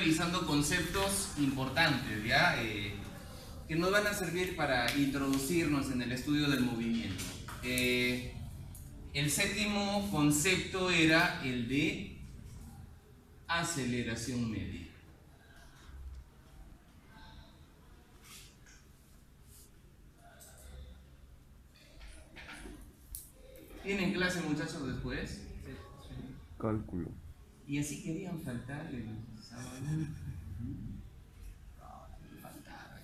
revisando conceptos importantes, ¿ya? Que nos van a servir para introducirnos en el estudio del movimiento. El séptimo concepto era el de aceleración media. ¿Tienen clase, muchachos, después? Cálculo. Y así querían faltar el sábado. Faltar.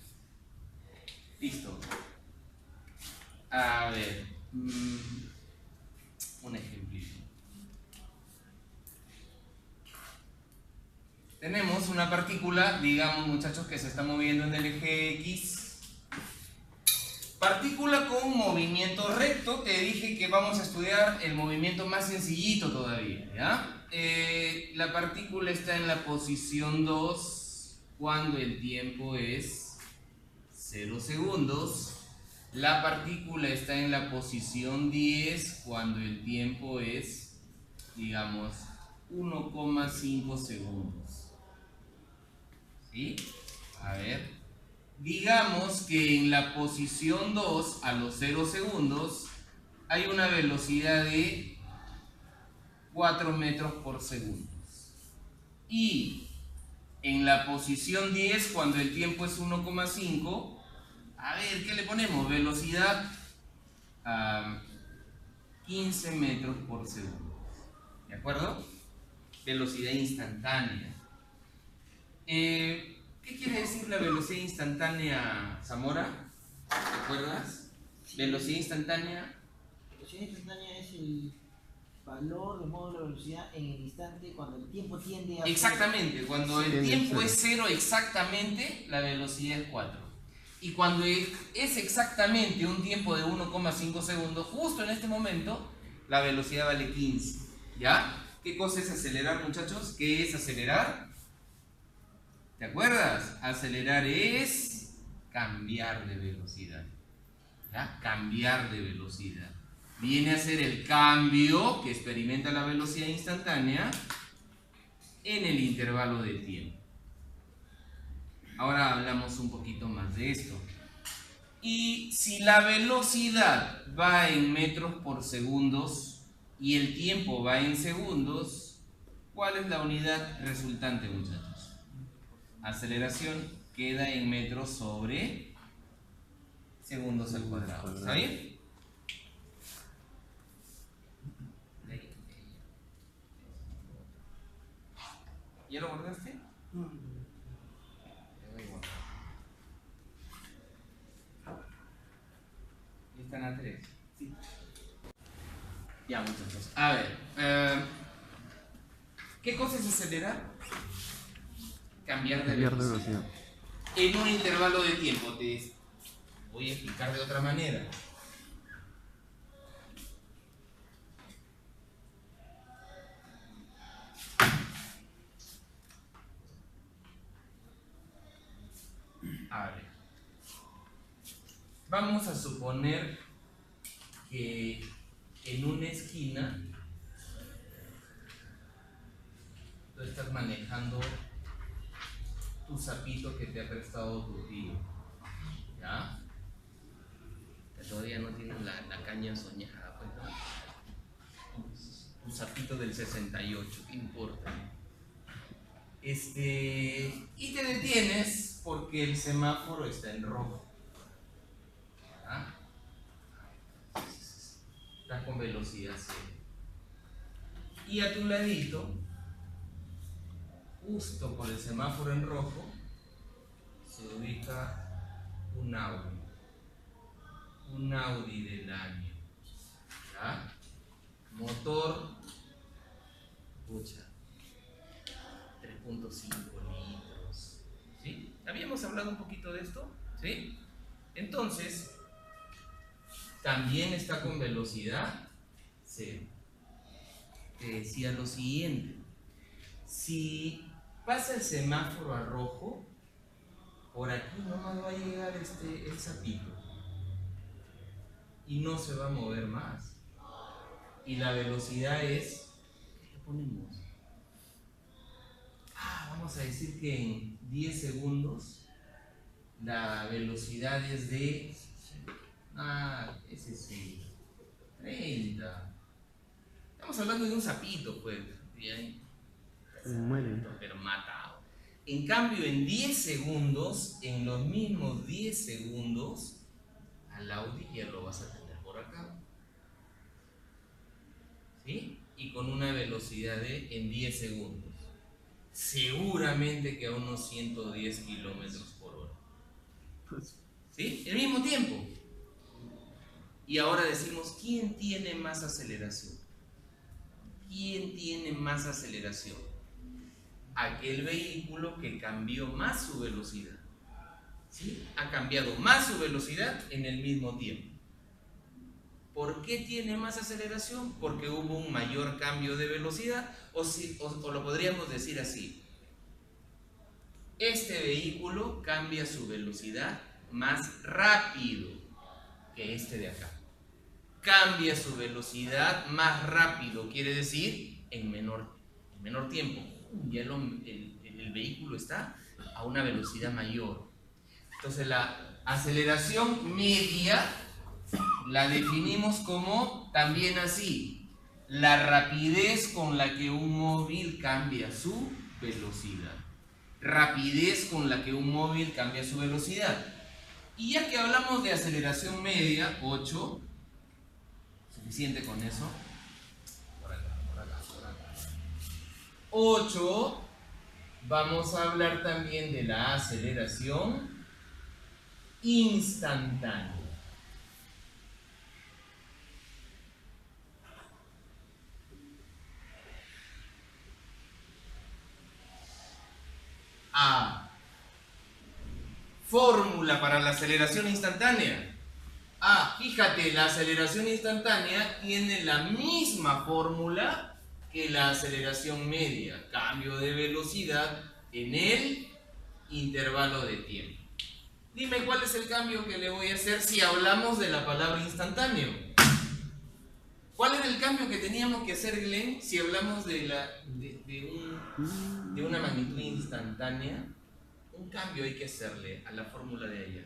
Listo. A ver. Un ejemplito. Tenemos una partícula, digamos, muchachos, que se está moviendo en el eje X. Partícula con movimiento recto. Te dije que vamos a estudiar el movimiento más sencillito todavía, ¿ya? La partícula está en la posición 2 cuando el tiempo es 0 segundos. La partícula está en la posición 10 cuando el tiempo es, digamos, 1,5 segundos. ¿Sí? A ver. Digamos que en la posición 2 a los 0 segundos hay una velocidad de 4 metros por segundo. Y en la posición 10, cuando el tiempo es 1,5, a ver, ¿qué le ponemos? Velocidad a 15 metros por segundo. ¿De acuerdo? Velocidad instantánea. ¿Qué quiere decir la velocidad instantánea, Zamora? ¿Te acuerdas? Velocidad instantánea. Velocidad instantánea es el valor de módulo de velocidad en el instante cuando el tiempo tiende a... Exactamente, cuando el tiempo es 0 exactamente, la velocidad es 4. Y cuando es exactamente un tiempo de 1,5 segundos, justo en este momento, la velocidad vale 15. ¿Ya? ¿Qué cosa es acelerar, muchachos? ¿Qué es acelerar? ¿Te acuerdas? Acelerar es cambiar de velocidad. ¿Ya? Cambiar de velocidad. Viene a ser el cambio que experimenta la velocidad instantánea en el intervalo de tiempo. Ahora hablamos un poquito más de esto. Y si la velocidad va en metros por segundos y el tiempo va en segundos, ¿cuál es la unidad resultante, muchachos? Aceleración queda en metros sobre segundos al cuadrado. ¿Está bien? ¿Ya lo guardaste? ¿Y están a 3? Sí. Ya, muchachos. A ver. ¿Qué cosa es acelerar? Cambiar de velocidad. En un intervalo de tiempo. Te voy a explicar de otra manera. A ver. Vamos a suponer que en una esquina tú estás manejando tu sapito que te ha prestado tu tío. ¿Ya? Que todavía no tienen la caña soñada, pues, ¿no? Un sapito del 68, ¿qué importa? Y te detienes porque el semáforo está en rojo. ¿Ah? Estás con velocidad 0. Y a tu ladito, justo por el semáforo en rojo, se ubica un Audi. Un Audi del año. ¿Ya? Motor, pucha, 3.5 litros. ¿Sí? ¿Habíamos hablado un poquito de esto? ¿Sí? Entonces, también está con velocidad 0. Te decía lo siguiente. Si pasa el semáforo a rojo, por aquí nomás va a llegar el sapito. Y no se va a mover más. Y la velocidad es... ¿Qué le ponemos? vamos a decir que en 10 segundos la velocidad es de, ese sí, 30. Estamos hablando de un sapito, pues, bien, Muere. pero matado. En cambio, en 10 segundos, en los mismos 10 segundos, al Audi ya lo vas a tener por acá. ¿Sí? Y con una velocidad de en 10 segundos. Seguramente que a unos 110 kilómetros por hora. ¿Sí? El mismo tiempo. Y ahora decimos, ¿quién tiene más aceleración? ¿Quién tiene más aceleración? Aquel vehículo que cambió más su velocidad. ¿Sí? Ha cambiado más su velocidad en el mismo tiempo. ¿Por qué tiene más aceleración? Porque hubo un mayor cambio de velocidad, o lo podríamos decir así. Este vehículo cambia su velocidad más rápido que este de acá. Cambia su velocidad más rápido, quiere decir en menor tiempo. Ya el vehículo está a una velocidad mayor. Entonces la aceleración media la definimos como también así: la rapidez con la que un móvil cambia su velocidad. Rapidez con la que un móvil cambia su velocidad. Y ya que hablamos de aceleración media, 8, suficiente con eso. Por acá. 8, vamos a hablar también de la aceleración instantánea. Fórmula para la aceleración instantánea. Fíjate, la aceleración instantánea tiene la misma fórmula que la aceleración media. Cambio de velocidad en el intervalo de tiempo. Dime cuál es el cambio que le voy a hacer si hablamos de la palabra instantáneo. ¿Cuál era el cambio que teníamos que hacer, Glenn, si hablamos de una magnitud instantánea? Un cambio hay que hacerle a la fórmula de allá.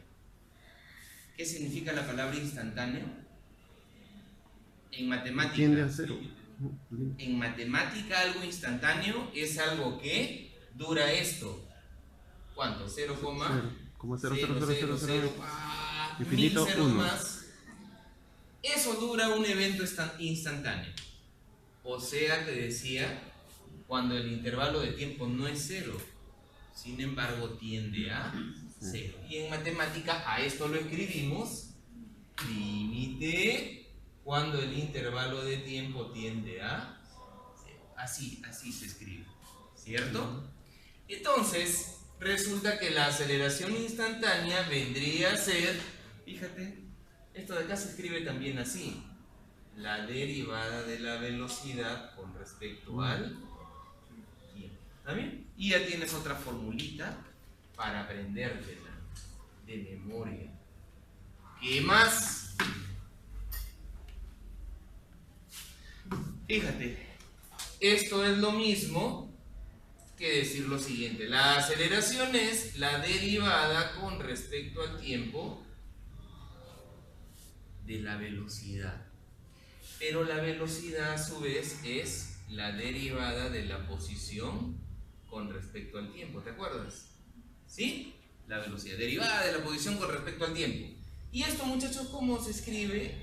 ¿Qué significa la palabra instantáneo? En matemática. Tiende a cero. En matemática, algo instantáneo es algo que dura esto. ¿Cuánto? 0, Como 0,0000. Infinito, 1000 ceros más. Eso dura un evento instantáneo. O sea, te decía, cuando el intervalo de tiempo no es 0, sin embargo tiende a 0. Y en matemática a esto lo escribimos: límite cuando el intervalo de tiempo tiende a 0. Así se escribe, ¿cierto? Entonces, resulta que la aceleración instantánea vendría a ser, fíjate, esto de acá se escribe también así: la derivada de la velocidad con respecto al tiempo. ¿Está bien? Y ya tienes otra formulita para aprendértela de memoria. ¿Qué más? Fíjate, esto es lo mismo que decir lo siguiente: la aceleración es la derivada con respecto al tiempo de la velocidad. Pero la velocidad a su vez es la derivada de la posición con respecto al tiempo, ¿te acuerdas? ¿Sí? La velocidad derivada de la posición con respecto al tiempo. Y esto, muchachos, ¿cómo se escribe?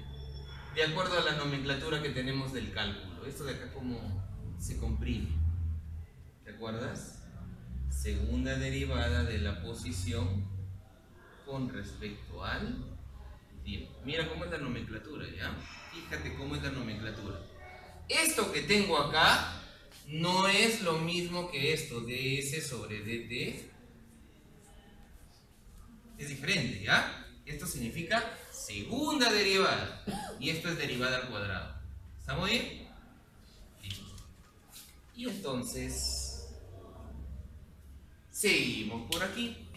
De acuerdo a la nomenclatura que tenemos del cálculo. Esto de acá, ¿cómo se comprime? ¿Te acuerdas? Segunda derivada de la posición con respecto al tiempo. Mira cómo es la nomenclatura, ¿ya? Fíjate cómo es la nomenclatura. Esto que tengo acá no es lo mismo que esto, ds sobre dt. Es diferente, ¿ya? Esto significa segunda derivada y esto es derivada al cuadrado. ¿Estamos bien? Listo. Y entonces seguimos por aquí.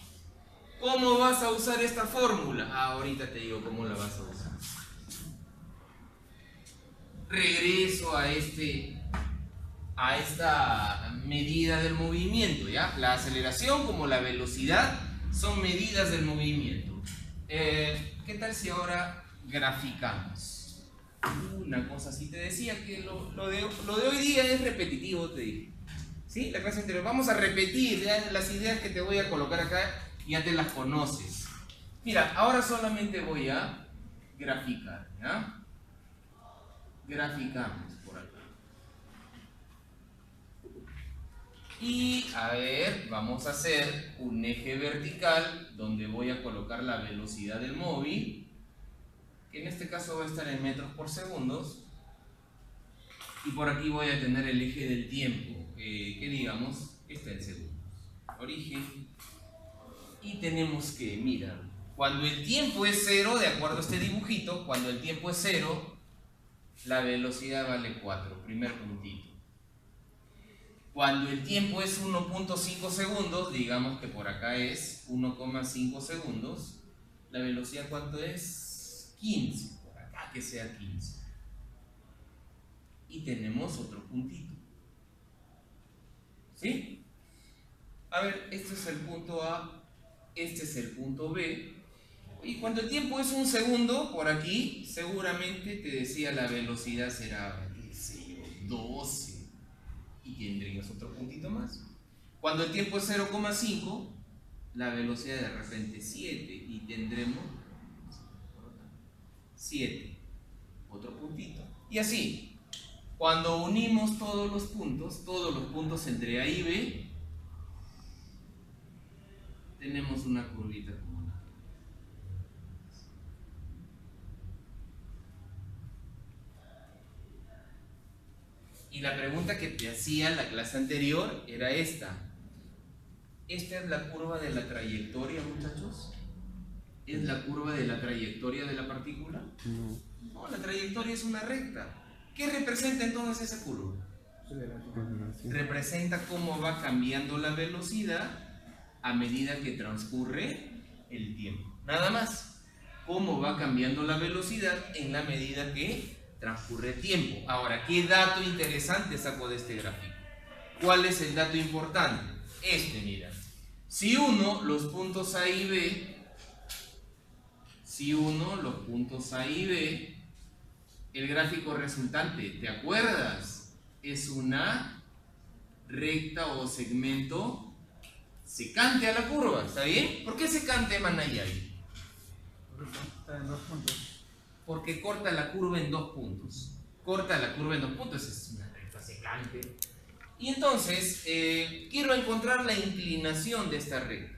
¿Cómo vas a usar esta fórmula? Ahorita te digo cómo la vas a usar. Regreso a este a esta medida del movimiento, ¿ya? La aceleración como la velocidad son medidas del movimiento. ¿Qué tal si ahora graficamos? Una cosa así, te decía que lo de hoy día es repetitivo, te dije. ¿Sí? La clase anterior. Vamos a repetir ya las ideas que te voy a colocar acá, ya te las conoces. Mira, ahora solamente voy a graficar, ¿ya? Graficamos por acá. Y a ver, vamos a hacer un eje vertical donde voy a colocar la velocidad del móvil, que en este caso va a estar en metros por segundos. Y por aquí voy a tener el eje del tiempo, que digamos está en segundos. Origen. Y tenemos que mirar, cuando el tiempo es cero, de acuerdo a este dibujito, cuando el tiempo es cero, la velocidad vale 4, primer puntito. Cuando el tiempo es 1.5 segundos, digamos que por acá es 1,5 segundos, la velocidad ¿cuánto es? 15, por acá que sea 15. Y tenemos otro puntito. ¿Sí? A ver, este es el punto A, este es el punto B. Y cuando el tiempo es 1 segundo, por aquí, seguramente te decía la velocidad será, qué sé yo, 12. Y tendrías otro puntito más. Cuando el tiempo es 0,5, la velocidad de repente 7 y tendremos 7. Otro puntito. Y así, cuando unimos todos los puntos entre A y B, tenemos una curvita como la. Y la pregunta que te hacía en la clase anterior era esta. ¿Esta es la curva de la trayectoria, muchachos? ¿Es la curva de la trayectoria de la partícula? No, la trayectoria es una recta. ¿Qué representa entonces esa curva? Representa cómo va cambiando la velocidad a medida que transcurre el tiempo. Nada más. Cómo va cambiando la velocidad en la medida que transcurre el tiempo. Ahora, ¿qué dato interesante saco de este gráfico? ¿Cuál es el dato importante? Este, mira. Si uno los puntos A y B, el gráfico resultante, ¿te acuerdas? Es una recta o segmento secante a la curva, ¿está bien? ¿Por qué secante, Manayay? Está en 2 puntos. Porque corta la curva en 2 puntos. Corta la curva en 2 puntos, es una recta secante. Y entonces, quiero encontrar la inclinación de esta recta.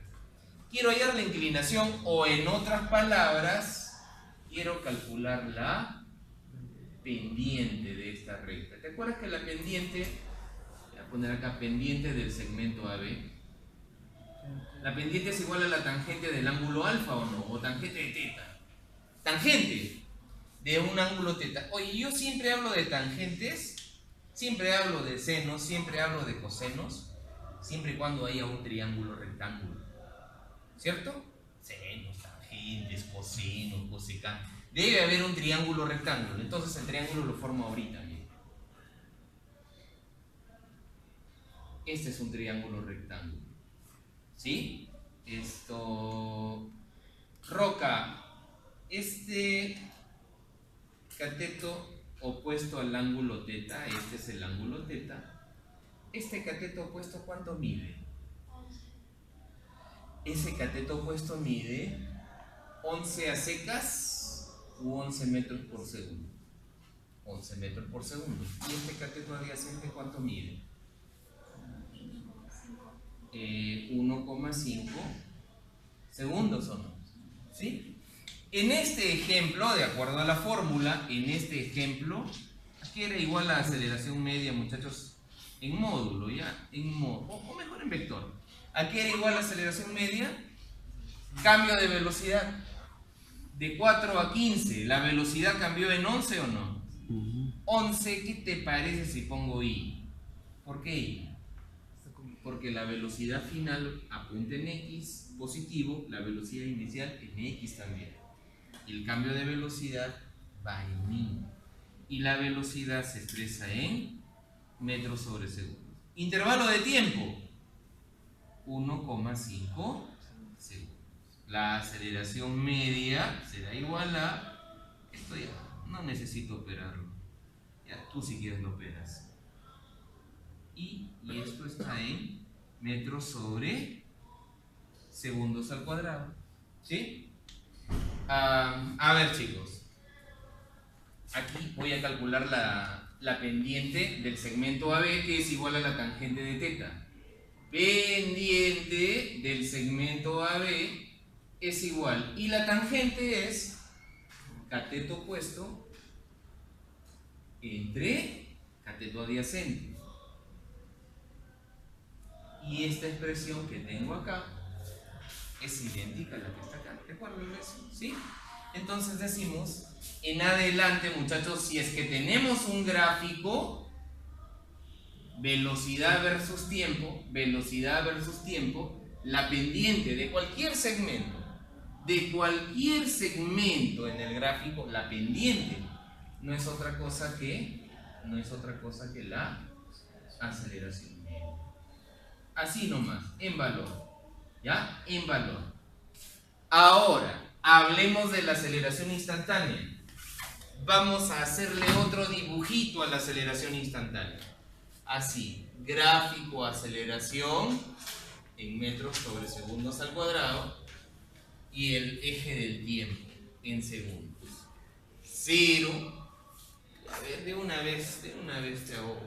Quiero hallar la inclinación, o en otras palabras, quiero calcular la pendiente de esta recta. ¿Te acuerdas que la pendiente, voy a poner acá pendiente del segmento AB? La pendiente es igual a la tangente del ángulo alfa, ¿o no? O tangente de teta. Tangente de un ángulo teta. Oye, yo siempre hablo de tangentes, siempre hablo de senos, siempre hablo de cosenos, siempre y cuando haya un triángulo rectángulo. ¿Cierto? Senos, tangentes, cosenos, cosecanos. Debe haber un triángulo rectángulo. Entonces el triángulo lo formo ahorita. Bien. Este es un triángulo rectángulo. ¿Sí? Esto. Roca. Este cateto opuesto al ángulo teta, este es el ángulo teta. Este cateto opuesto, ¿cuánto mide? Ese cateto opuesto mide 11 a secas u 11 metros por segundo. 11 metros por segundo. ¿Y este cateto adyacente cuánto mide? 1,5 segundos, ¿o no? ¿Sí? En este ejemplo, de acuerdo a la fórmula, en este ejemplo, aquí era igual la aceleración media, muchachos, en módulo, ¿ya? O mejor en vector. Aquí era igual la aceleración media, cambio de velocidad de 4 a 15. ¿La velocidad cambió en 11 o no? 11, ¿qué te parece si pongo I? ¿Por qué I? Porque la velocidad final apunta en X positivo, la velocidad inicial en X también. El cambio de velocidad va en Y. Y la velocidad se expresa en metros sobre segundo. Intervalo de tiempo, 1,5 segundos. La aceleración media será igual a, esto ya, no necesito operarlo. Ya, tú si quieres lo operas. Y esto está en metros sobre segundos al cuadrado. ¿Sí? A ver, chicos. Aquí voy a calcular la pendiente del segmento AB, que es igual a la tangente de teta. Pendiente del segmento AB es igual. Y la tangente es cateto opuesto entre cateto adyacente. Y esta expresión que tengo acá es idéntica a la que está acá. ¿Recuerdan eso? ¿Sí? Entonces decimos, en adelante, muchachos, si es que tenemos un gráfico, velocidad versus tiempo, la pendiente de cualquier segmento en el gráfico, la pendiente no es otra cosa que la aceleración media. Así nomás, en valor. ¿Ya? En valor. Ahora, hablemos de la aceleración instantánea. Vamos a hacerle otro dibujito a la aceleración instantánea. Así, gráfico aceleración en metros sobre segundos al cuadrado y el eje del tiempo en segundos. 0. A ver, de una vez te hago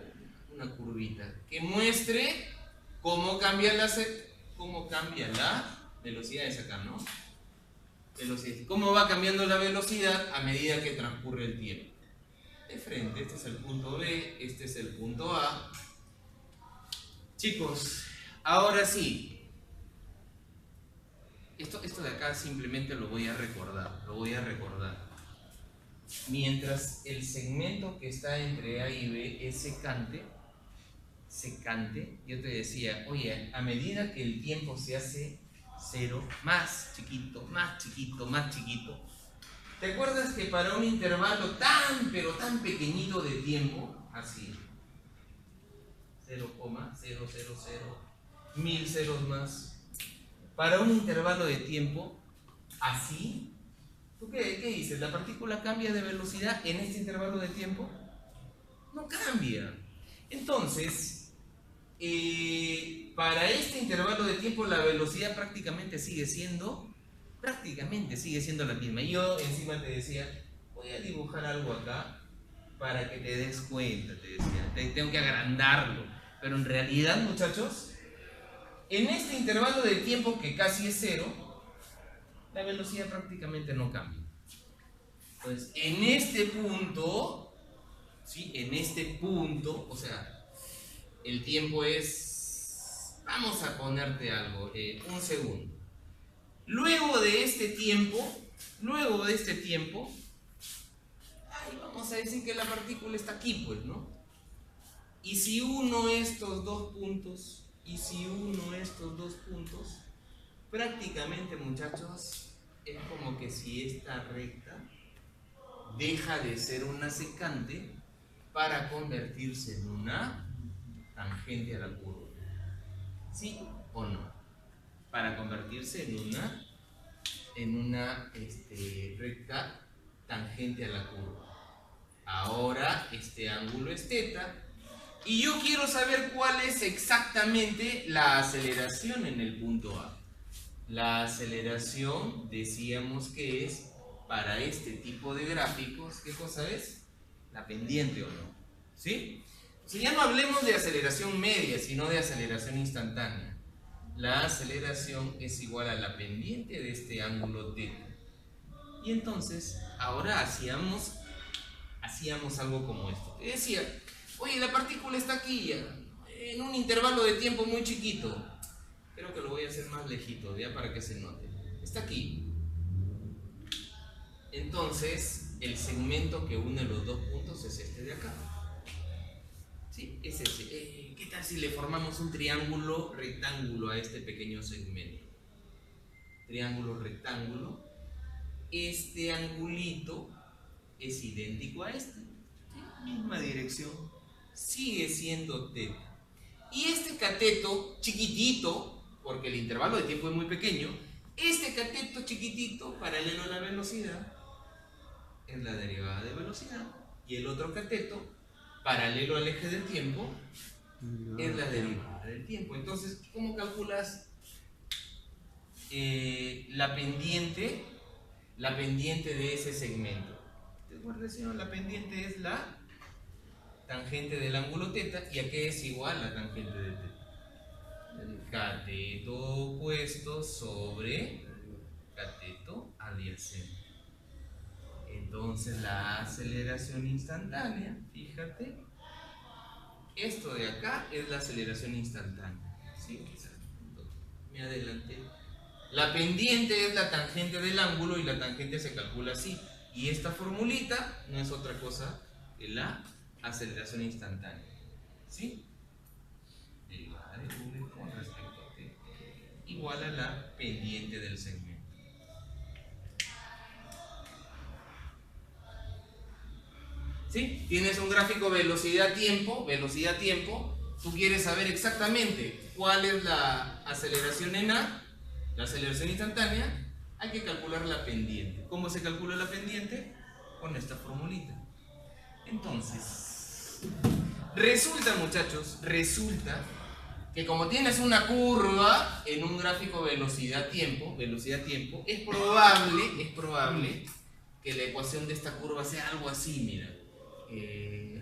una curvita que muestre cómo cambia la velocidad de sacar, ¿no? ¿Cómo va cambiando la velocidad a medida que transcurre el tiempo? De frente, este es el punto B, este es el punto A. Chicos, ahora sí. Esto de acá simplemente lo voy a recordar. Mientras el segmento que está entre A y B es secante, yo te decía, oye, a medida que el tiempo se hace 0, más chiquito, ¿te acuerdas que para un intervalo pero tan pequeñito de tiempo, así, 0,000, 1000 ceros más, para un intervalo de tiempo así, ¿tú qué dices? ¿La partícula cambia de velocidad en este intervalo de tiempo? No cambia. Entonces, para este intervalo de tiempo la velocidad prácticamente sigue siendo la misma. Yo encima te decía, voy a dibujar algo acá para que te des cuenta, te decía, tengo que agrandarlo, pero en realidad, muchachos, en este intervalo de tiempo que casi es 0, la velocidad prácticamente no cambia. Entonces, en este punto, o sea, el tiempo es, vamos a ponerte algo, un segundo. Luego de este tiempo, vamos a decir que la partícula está aquí, pues, ¿no? Y si uno estos dos puntos, prácticamente, muchachos, es como que si esta recta deja de ser una secante para convertirse en una tangente a la curva. ¿Sí o no? Para convertirse en una recta tangente a la curva. Ahora este ángulo es θ y yo quiero saber cuál es exactamente la aceleración en el punto A. La aceleración decíamos que es para este tipo de gráficos, ¿qué cosa es? La pendiente, ¿o no? ¿Sí? Si ya no hablemos de aceleración media, sino de aceleración instantánea. La aceleración es igual a la pendiente de este ángulo θ. Y entonces, ahora hacíamos algo como esto. Te decía, oye, la partícula está aquí ya, en un intervalo de tiempo muy chiquito. Creo que lo voy a hacer más lejito, ya para que se note. Está aquí. Entonces, el segmento que une los dos puntos es este de acá. Sí, es ese. ¿Qué tal si le formamos un triángulo rectángulo a este pequeño segmento? Triángulo rectángulo. Este angulito es idéntico a este. ¿Sí? Misma dirección. sigue siendo θ. Y este cateto chiquitito, porque el intervalo de tiempo es muy pequeño, este cateto chiquitito paralelo a la velocidad es la derivada de velocidad, y el otro cateto paralelo al eje del tiempo es la derivada del tiempo. Entonces, ¿cómo calculas la pendiente de ese segmento? ¿Te acuerdas, señor? La pendiente es la tangente del ángulo θ, y a qué es igual la tangente de θ. El cateto opuesto sobre cateto adyacente. Entonces la aceleración instantánea, fíjate, esto de acá es la aceleración instantánea. ¿Sí? Me adelanté. La pendiente es la tangente del ángulo y la tangente se calcula así. Y esta formulita no es otra cosa que la aceleración instantánea. ¿Sí? Derivada de v con respecto a t igual a la pendiente del segmento. ¿Sí? Tienes un gráfico velocidad-tiempo, velocidad-tiempo. Tú quieres saber exactamente cuál es la aceleración en A, la aceleración instantánea. Hay que calcular la pendiente. ¿Cómo se calcula la pendiente? Con esta formulita. Entonces, resulta, muchachos, que como tienes una curva en un gráfico velocidad-tiempo, es probable que la ecuación de esta curva sea algo así, mira.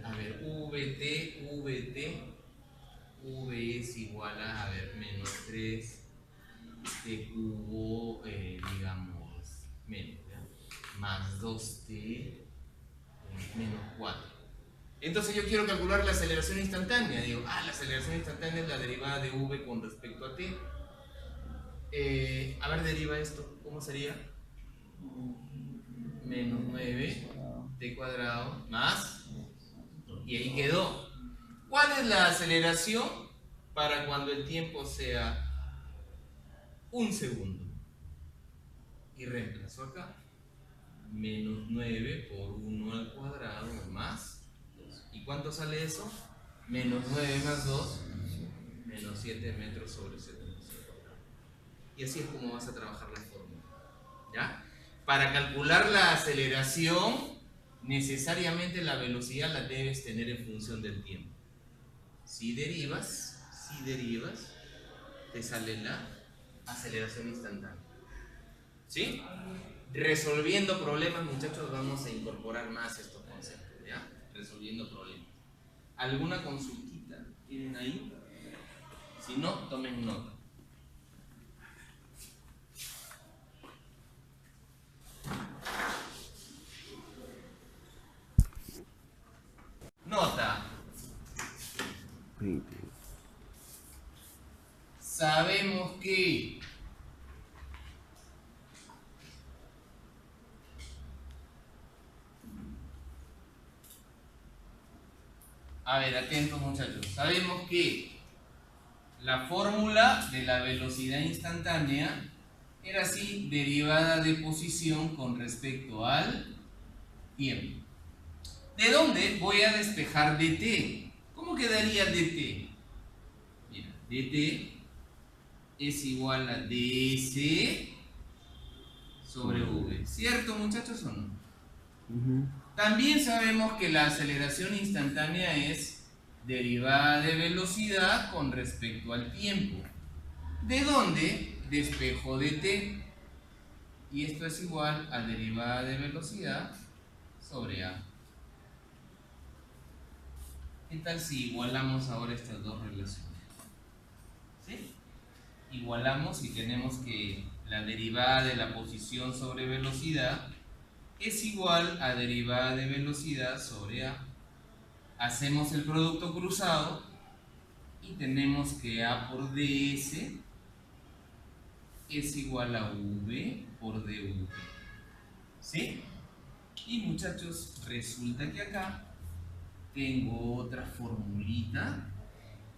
A ver, V es igual a ver, menos 3 t cubo, digamos, menos, ¿ya? Más 2t menos 4. Entonces yo quiero calcular la aceleración instantánea. Digo, la aceleración instantánea es la derivada de v con respecto a t. A ver, deriva esto. ¿Cómo sería? Menos 9 t cuadrado más. Y ahí quedó. ¿Cuál es la aceleración para cuando el tiempo sea 1 segundo? Y reemplazo acá. Menos 9 por 1 al cuadrado más 2. ¿Y cuánto sale eso? Menos 9 más 2, menos 7 metros sobre segundo. Y así es como vas a trabajar la fórmula. ¿Ya? Para calcular la aceleración, necesariamente la velocidad la debes tener en función del tiempo. Si derivas, te sale la aceleración instantánea. ¿Sí? Resolviendo problemas, muchachos, vamos a incorporar más estos conceptos, ¿ya? Resolviendo problemas. ¿Alguna consultita tienen ahí? Si no, tomen nota. Nota. 20. Sabemos que a ver, atentos, muchachos. Sabemos que la fórmula de la velocidad instantánea era así, derivada de posición con respecto al tiempo. ¿De dónde voy a despejar dt? ¿Cómo quedaría dt? Mira, dt es igual a ds sobre v. ¿Cierto, muchachos, o no? También sabemos que la aceleración instantánea es derivada de velocidad con respecto al tiempo. ¿De dónde despejo dt? Y esto es igual a derivada de velocidad sobre a. ¿Qué tal si igualamos ahora estas dos relaciones? ¿Sí? Igualamos y tenemos que la derivada de la posición sobre velocidad es igual a derivada de velocidad sobre a. Hacemos el producto cruzado y tenemos que a por ds es igual a v por dv. ¿Sí? Y muchachos, resulta que acá tengo otra formulita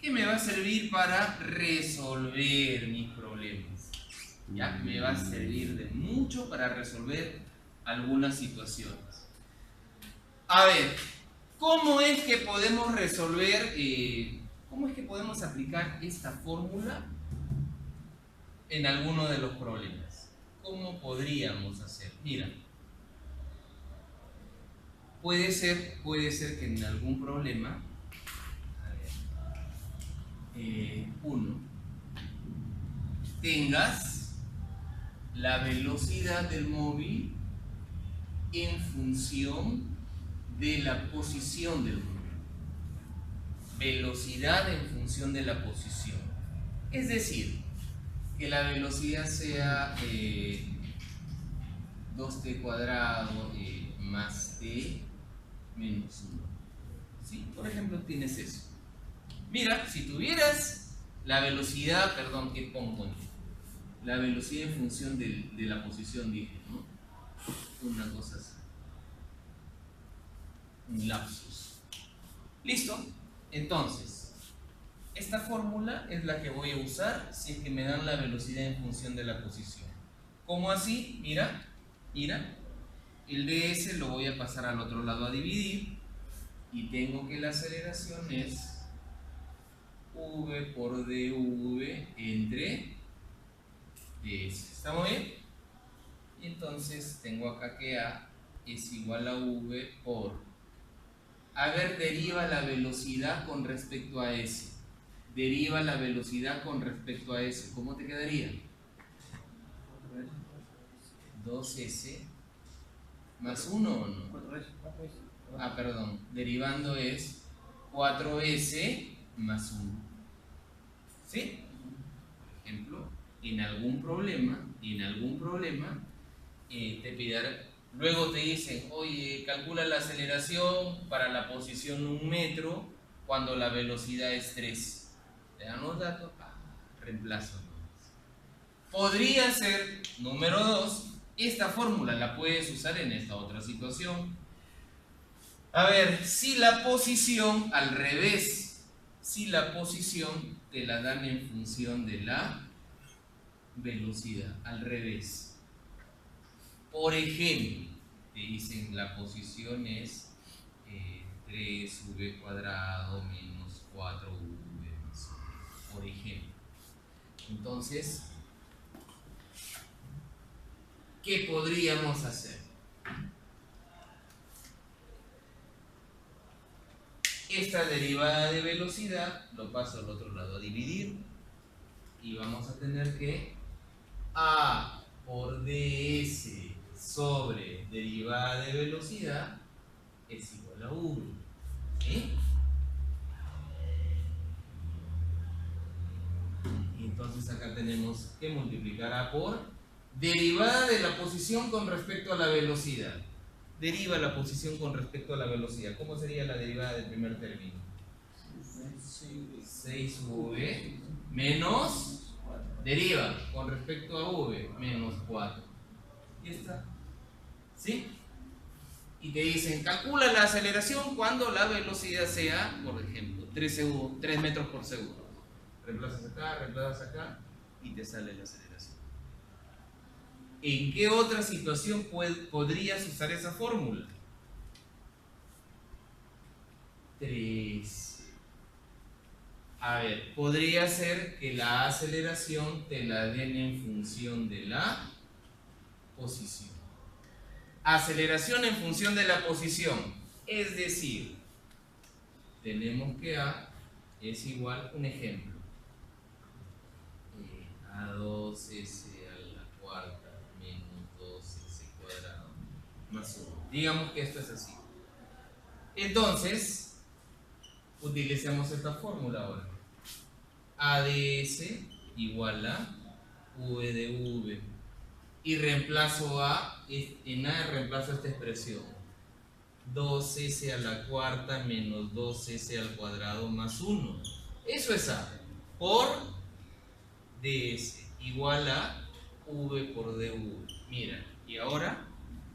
que me va a servir para resolver mis problemas. Ya me va a servir de mucho para resolver algunas situaciones. A ver, ¿Cómo es que podemos resolver, cómo es que podemos aplicar esta fórmula en alguno de los problemas? ¿Cómo podríamos hacer? Mira, puede ser que en algún problema, uno, tengas la velocidad del móvil en función de la posición del móvil. Velocidad en función de la posición. Es decir, que la velocidad sea 2t cuadrado más t menos 1. ¿Sí? Por ejemplo, tienes eso. Mira, si tuvieras la velocidad, perdón, ¿qué pongo? La velocidad en función de la posición, dije, ¿no? Una cosa así. Un lapsus. ¿Listo? Entonces, esta fórmula es la que voy a usar si es que me dan la velocidad en función de la posición. ¿Cómo así? Mira, el ds lo voy a pasar al otro lado a dividir y tengo que la aceleración es v por dv entre ds. ¿Estamos bien? Y entonces tengo acá que a es igual a v por... A ver, deriva la velocidad con respecto a s. Deriva la velocidad con respecto a s. ¿Cómo te quedaría? 2s más 1 o no. Ah, perdón. Derivando es 4s más 1. ¿Sí? Por ejemplo, en algún problema, te pidieron, luego te dicen, oye, calcula la aceleración para la posición 1 metro cuando la velocidad es 3. Te dan los datos, reemplazo. Podría ser, número 2, esta fórmula la puedes usar en esta otra situación. A ver, si la posición, al revés, si la posición te la dan en función de la velocidad, al revés. Por ejemplo, te dicen la posición es 3v cuadrado menos 4v más 1, por ejemplo. Entonces, ¿qué podríamos hacer? Esta derivada de velocidad lo paso al otro lado a dividir y vamos a tener que a por ds sobre derivada de velocidad es igual a v. ¿Sí? Y entonces acá tenemos que multiplicar a por derivada de la posición con respecto a la velocidad. Deriva la posición con respecto a la velocidad. ¿Cómo sería la derivada del primer término? 6v menos, deriva con respecto a v, menos 4. Y está. ¿Sí? Y te dicen, calcula la aceleración cuando la velocidad sea, por ejemplo, 3 metros por segundo. Reemplazas acá y te sale la aceleración. ¿En qué otra situación podrías usar esa fórmula? 3. A ver, podría ser que la aceleración te la den en función de la posición. Aceleración en función de la posición. Es decir, tenemos que A es igual, un ejemplo, a 2s a la cuarta menos 2s cuadrado más 1. Digamos que esto es así. Entonces, utilicemos esta fórmula ahora. ADS igual a V de V. Y reemplazo A, en A reemplazo esta expresión. 2s a la cuarta menos 2s al cuadrado más 1. Eso es A. Por ds igual a v por dv. Mira, y ahora,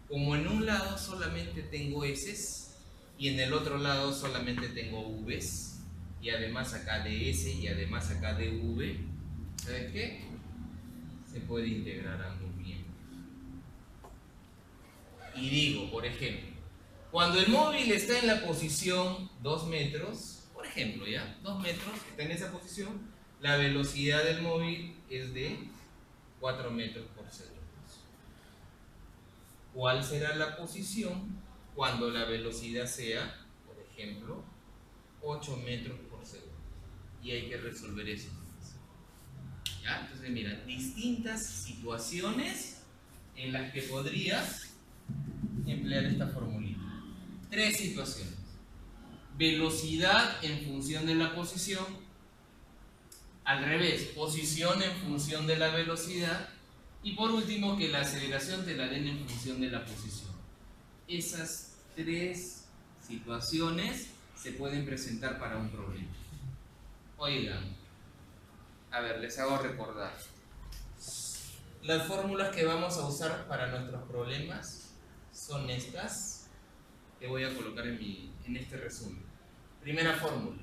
como en un lado solamente tengo s y en el otro lado solamente tengo v's, y además acá ds y además acá dv, ¿sabes qué? Se puede integrar ambos miembros. Y digo, por ejemplo, Cuando el móvil está en la posición 2 metros, por ejemplo, ¿ya? 2 metros, está en esa posición, la velocidad del móvil es de 4 metros por segundo. ¿Cuál será la posición cuando la velocidad sea, por ejemplo, 8 metros por segundo? Y hay que resolver eso. ¿Ya? Entonces, mira, distintas situaciones en las que podrías emplear esta formulita. 3 situaciones. Velocidad en función de la posición. Al revés, posición en función de la velocidad. Y por último, que la aceleración te la den en función de la posición. Esas 3 situaciones se pueden presentar para un problema. Oigan, a ver, les hago recordar. Las fórmulas que vamos a usar para nuestros problemas son estas que voy a colocar en este resumen. Primera fórmula.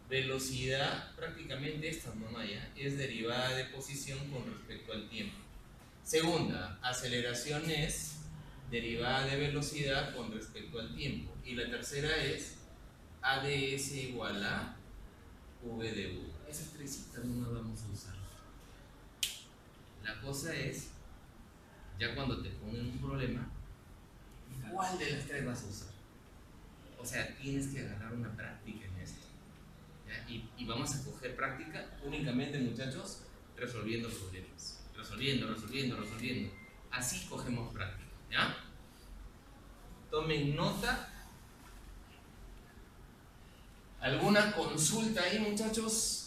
Velocidad, prácticamente esta mamá ya, es derivada de posición con respecto al tiempo. Segunda, aceleración es derivada de velocidad con respecto al tiempo. Y la tercera es A de S igual a V de U. Esas 3 citas no las vamos a usar. La cosa es, ya cuando te ponen un problema, ¿cuál de las 3 vas a usar? O sea, tienes que agarrar una práctica en esto. ¿Ya? Y vamos a coger práctica únicamente, muchachos, resolviendo problemas. Resolviendo. Así cogemos práctica. ¿Ya? Tomen nota. ¿Alguna consulta ahí, muchachos?